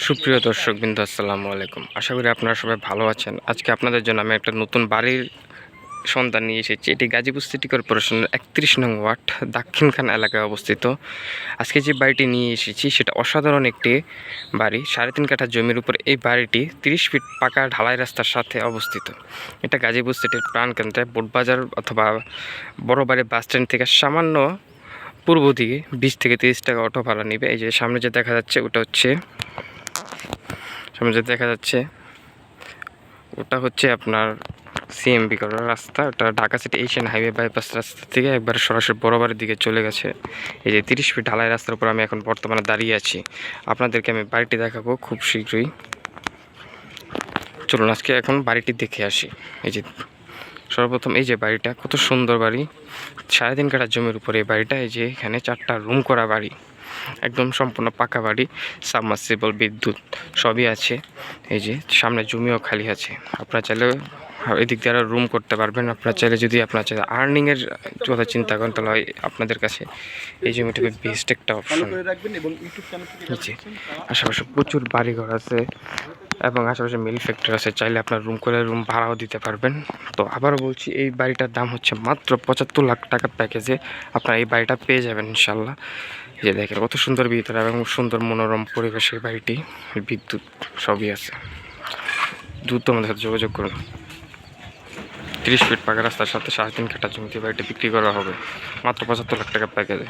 সুপ্রিয় দর্শকবৃন্দ, আসসালামু আলাইকুম। আশা করি আপনারা সবাই ভালো আছেন। আজকে আপনাদের জন্য আমি একটা নতুন বাড়ির সন্ধান নিয়ে এসেছি। এটি গাজীপুর সিটি কর্পোরেশনের ৩১ নং ওয়ার্ড দাক্ষিণখান এলাকায় অবস্থিত। আজকে যে বাড়িটি নিয়ে এসেছি সেটা অসাধারণ একটি বাড়ি। ৩.৫ কাঠা জমির উপর এই বাড়িটি ৩০ ফিট পাকা ঢালাই রাস্তার সাথে অবস্থিত। এটা গাজীপুর সিটির প্রাণকেন্দ্রে বোটবাজার অথবা বড়বাড়ি বাস স্ট্যান্ড থেকে সামান্য পূর্ব দিকে 20 থেকে 30 টাকা অটো ভাড়া নেবে। এই যে সামনে যে দেখা যাচ্ছে ওটা হচ্ছে আপনার সিএমবি করার রাস্তা। ওটা Dhaka city Asian highway bypass রাস্তা থেকে একবার সরাসরি বড়বাড়ির দিকে চলে গেছে। এই যে 30 ফিট ঢালাই রাস্তার উপর আমি এখন বর্তমানে দাঁড়িয়ে আছি। আপনাদেরকে আমি বাড়িটি দেখাবো খুব শীঘ্রই। চলুন আজকে এখন বাড়িটি দেখে আসি। এই যে সর্বপ্রথম এই যে বাড়িটা, কত সুন্দর বাড়ি। 3.5 কাঠা জমির উপরে এই বাড়িটা। এই যে এখানে 4টা রুম করা বাড়ি, একদম সম্পূর্ণ পাকা বাড়ি, সাবমার্সিবল বিদ্যুৎ সবই আছে। এই যে সামনে জমিও খালি আছে। আপনারা চাইলে এদিক দিয়ে আরও রুম করতে পারবেন। আপনারা চাইলে যদি আপনারা চাইলে আর্নিংয়ের কথা চিন্তা করেন তাহলে আপনাদের কাছে এই জমিটা বেস্ট একটা অপশন। আশেপাশে প্রচুর বাড়িঘর আছে এবং আশেপাশে মিল ফ্যাক্টরি আছে। চাইলে আপনার রুম করে রুম ভাড়াও দিতে পারবেন। তো আবারও বলছি, এই বাড়িটার দাম হচ্ছে মাত্র 75 লাখ টাকা প্যাকেজে আপনারা এই বাড়িটা পেয়ে যাবেন ইনশাল্লাহ। এই যে দেখেন কত সুন্দর ভিতরে এবং সুন্দর মনোরম পরিবেশে বাড়িটি, বিদ্যুৎ সবই আছে। দ্রুত আমাদের সাথে যোগাযোগ করুন। 30 ফিট পাকা রাস্তার সাথে 3.5 কাঠা জমিতে বাড়িটা বিক্রি করা হবে মাত্র 75 লাখ টাকা প্যাকেজে।